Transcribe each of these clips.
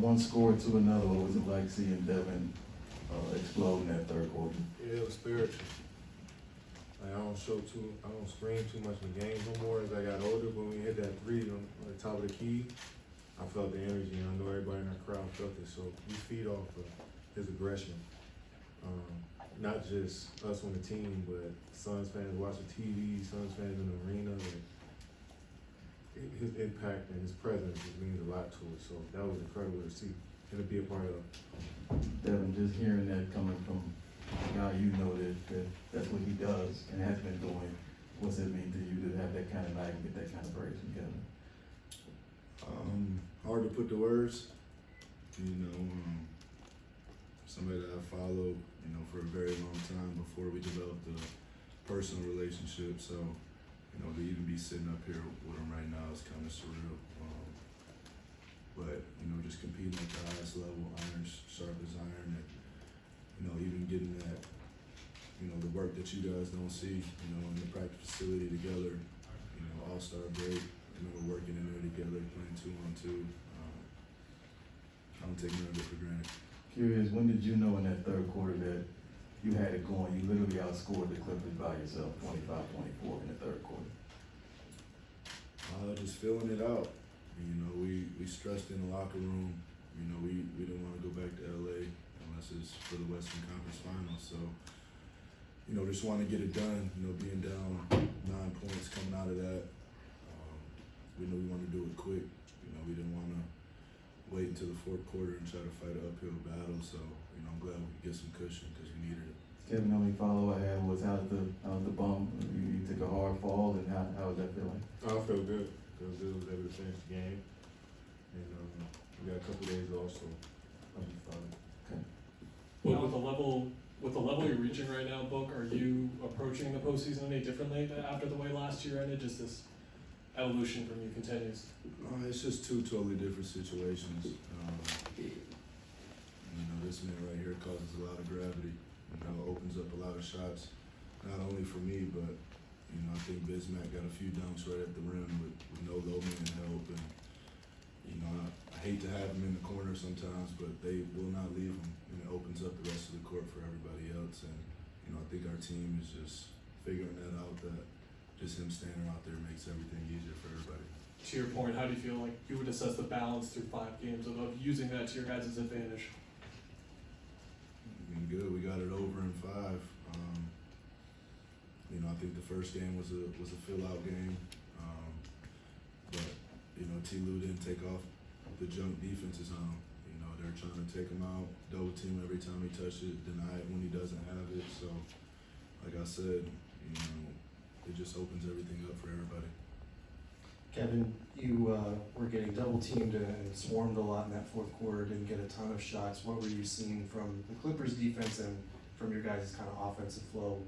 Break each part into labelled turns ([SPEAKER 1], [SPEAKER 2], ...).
[SPEAKER 1] one score to another, what was it like seeing Devin explode in that third quarter?
[SPEAKER 2] Yeah, it was spiritual. Like, I don't scream too much in the games no more as I got older. But when we hit that three on the top of the key, I felt the energy, and I know everybody in our crowd felt it. So we feed off of his aggression. Not just us on the team, but Suns fans watching TV, Suns fans in the arena. Like, his impact and his presence just means a lot to it. So that was incredible to see and to be a part of.
[SPEAKER 1] Devin, just hearing that coming from a guy you know that's what he does and has been doing, what's it mean to you to have that kind of night and get that kind of praise from Kevin?
[SPEAKER 3] Hard to put the words. Somebody that I followed, for a very long time before we developed a personal relationship. So, to even be sitting up here with him right now is kind of surreal. But just competing at the highest level, iron sharp as iron, and even getting that, the work that you guys don't see, in the practice facility together, all-star break. We're working in there together, playing 2-on-2. I don't take none of it for granted.
[SPEAKER 1] Curious, when did you know in that third quarter that you had it going? You literally outscored the Clippers by yourself, 25-24 in the third quarter.
[SPEAKER 3] Just feeling it out. We stressed in the locker room. We didn't want to go back to LA unless it's for the Western Conference Finals. So, just want to get it done. Being down 9 points coming out of that. We knew we wanted to do it quick. We didn't want to wait until the fourth quarter and try to fight an uphill battle. So, I'm glad we could get some cushion because we needed it.
[SPEAKER 1] Kevin, the only follow I had was how's the bump? You took a hard fall, and how was that feeling?
[SPEAKER 2] I felt good. Felt good. Was able to finish the game, and we got a couple days off, so I'll be fine.
[SPEAKER 1] Okay.
[SPEAKER 4] Well, with the level you're reaching right now, Book, are you approaching the postseason any differently after the way last year ended? Just this evolution from you continues.
[SPEAKER 3] It's just two totally different situations. This man right here causes a lot of gravity. Opens up a lot of shots, not only for me, but I think Bismack got a few dunks right at the rim with no low man help, and I hate to have him in the corner sometimes, but they will not leave him, and it opens up the rest of the court for everybody else. And I think our team is just figuring that out. That just him standing out there makes everything easier for everybody.
[SPEAKER 4] To your point, how do you feel like you would assess the balance through 5 games of using that to your guys' advantage?
[SPEAKER 3] Good. We got it over in 5. I think the first game was a fill-out game, but T. Lue didn't take off the junk defenses on him. They're trying to take him out, double team every time he touches it, deny it when he doesn't have it. So, like I said, it just opens everything up for everybody.
[SPEAKER 5] Kevin, you were getting double teamed and swarmed a lot in that fourth quarter, didn't get a ton of shots. What were you seeing from the Clippers defense and from your guys' kind of offensive flow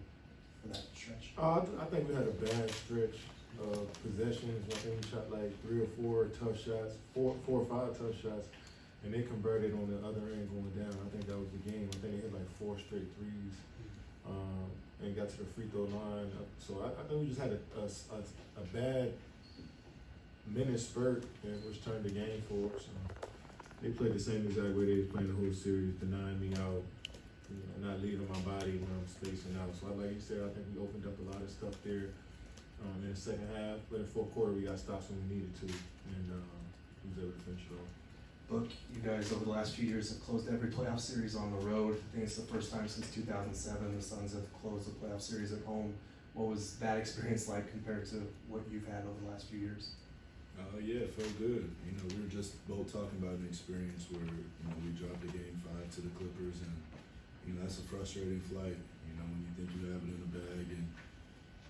[SPEAKER 5] for that stretch?
[SPEAKER 2] I think we had a bad stretch of possessions. I think we shot like 3 or 4 tough shots, 4 or 5 tough shots, and they converted on the other end going down. I think that was the game. I think they hit like 4 straight threes and got to the free throw line. So I think we just had a bad minute spurt, which turned the game for us. They played the same exact way they was playing the whole series, denying me out, not leaving my body when I'm spacing out. So like you said, I think we opened up a lot of stuff there in the second half. But in the fourth quarter, we got stops when we needed to, and we was able to finish it off.
[SPEAKER 5] Book, you guys over the last few years have closed every playoff series on the road. I think it's the first time since 2007 the Suns have closed a playoff series at home. What was that experience like compared to what you've had over the last few years?
[SPEAKER 3] Yeah, it felt good. We were just both talking about an experience where, we dropped a game 5 to the Clippers, and, that's a frustrating flight, when you think you have it in the bag, and,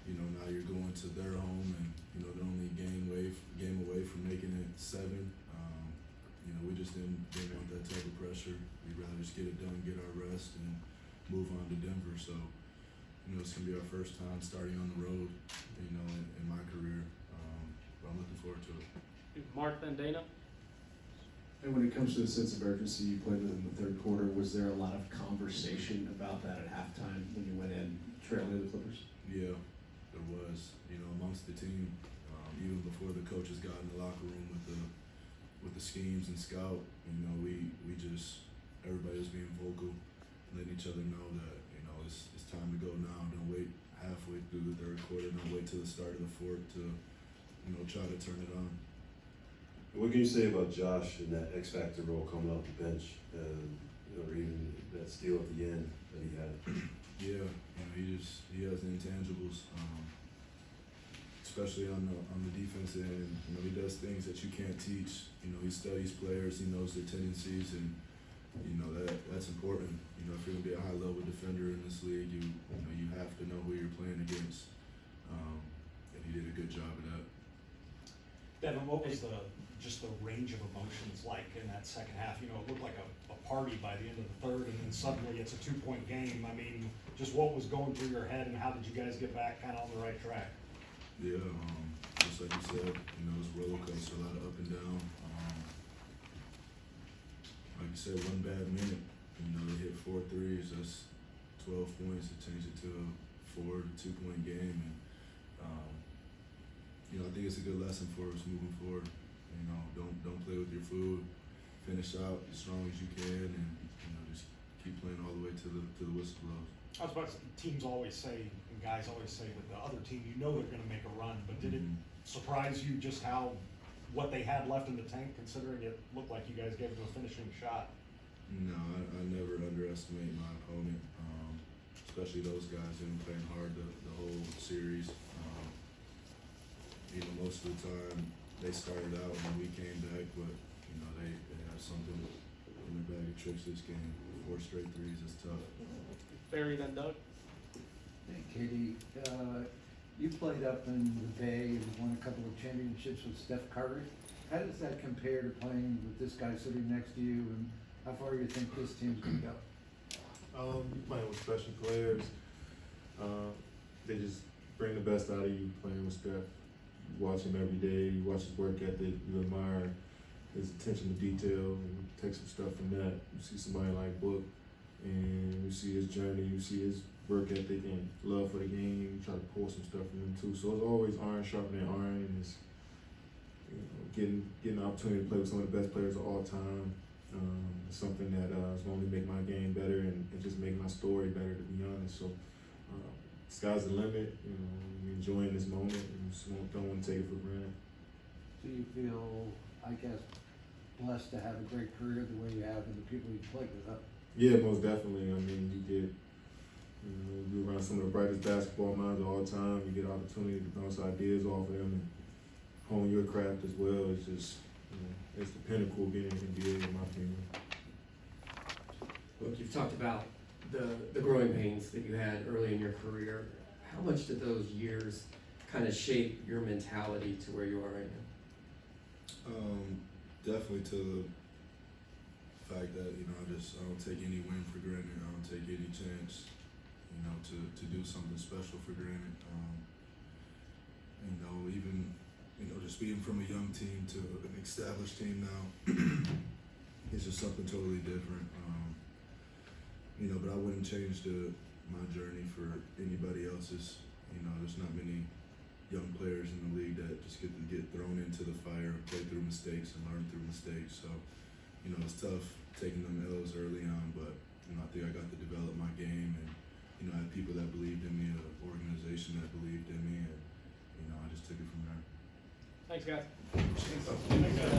[SPEAKER 3] now you're going to their home, and, they're only a game away from making it 7. We just didn't want that type of pressure. We'd rather just get it done, get our rest, and move on to Denver. So, it's going to be our first time starting on the road, in my career. But I'm looking forward to it.
[SPEAKER 6] Mark, then Dana.
[SPEAKER 7] And when it comes to the sense of urgency, you played in the third quarter. Was there a lot of conversation about that at halftime when you went in trailing the Clippers?
[SPEAKER 3] Yeah, there was. Amongst the team, even before the coaches got in the locker room with the schemes and scout, we everybody was being vocal, letting each other know that, you know, it's time to go now. Don't wait halfway through the third quarter. Don't wait till the start of the fourth to, you know, try to turn it on.
[SPEAKER 6] What can you say about Josh in that X factor role coming off the bench, or even that steal at the end that he had?
[SPEAKER 3] Yeah, you know, he has the intangibles, especially on the defensive end. You know, he does things that you can't teach. You know, he studies players, he knows their tendencies, and you know that's important. You know, if you're gonna be a high level defender in this league, you have to know who you're playing against. And he did a good job of that.
[SPEAKER 8] Devin, what was just the range of emotions like in that second half? You know, it looked like a party by the end of the third, and then suddenly it's a 2-point game. I mean, just what was going through your head, and how did you guys get back kind of on the right track?
[SPEAKER 3] Yeah, just like you said, you know, it was a roller coaster, a lot of up and down. Like you said, one bad minute, you know, they hit 4 threes, that's 12 points. It changed it to a 2-point game. And, you know, I think it's a good lesson for us moving forward. You know, don't play with your food. Finish out as strong as you can, and you know, just keep playing all the way to the whistle blows.
[SPEAKER 8] I was about to say, teams always say, and guys always say with the other team, you know they're going to make a run, but did it surprise you just what they had left in the tank, considering it looked like you guys gave them a finishing shot?
[SPEAKER 3] No, I never underestimate my opponent, especially those guys who've been playing hard the whole series. You know, most of the time they started out and we came back, but you know they have something in their bag of tricks this game. 4 straight threes is tough.
[SPEAKER 4] Barry, then Doug.
[SPEAKER 9] Hey, Katie, you played up in the Bay and won a couple of championships with Steph Curry. How does that compare to playing with this guy sitting next to you, and how far do you think this team's gonna go?
[SPEAKER 2] You playing with special players. They just bring the best out of you playing with Steph. You watch him every day, you watch his work ethic, you admire his attention to detail, and you take some stuff from that. You see somebody like Book, and you see his journey, you see his work ethic and love for the game. You try to pull some stuff from him too. So it's always iron sharpening iron, and it's, you know, getting the opportunity to play with some of the best players of all time. It's something that is going to only make my game better and just make my story better, to be honest. So sky's the limit. You know, you're enjoying this moment, and you just don't want to take it for granted.
[SPEAKER 9] Do you feel, I guess, blessed to have a great career the way you have and the people you played with? Huh?
[SPEAKER 2] Yeah, most definitely. I mean, you get, you know, you're around some of the brightest basketball minds of all time. You get an opportunity to bounce ideas off of them and hone your craft as well. It's just, you know, it's the pinnacle of being in the NBA, in my opinion.
[SPEAKER 10] Look, you've talked about the growing pains that you had early in your career. How much did those years kind of shape your mentality to where you are right now?
[SPEAKER 3] Definitely to the fact that, you know, I don't take any win for granted. I don't take any chance, you know, to do something special for granted. You know, even, you know, just being from a young team to an established team now, it's just something totally different. You know, but I wouldn't change my journey for anybody else's. You know, there's not many young players in the league that just get thrown into the fire, play through mistakes and learn through mistakes. So, you know, it's tough taking them L's early on, but, you know, I think I got to develop my game, and, you know, I had people that believed in me, an organization that believed in me, and, you know, I just took it from there.
[SPEAKER 4] Thanks, guys.
[SPEAKER 3] Thanks, guys.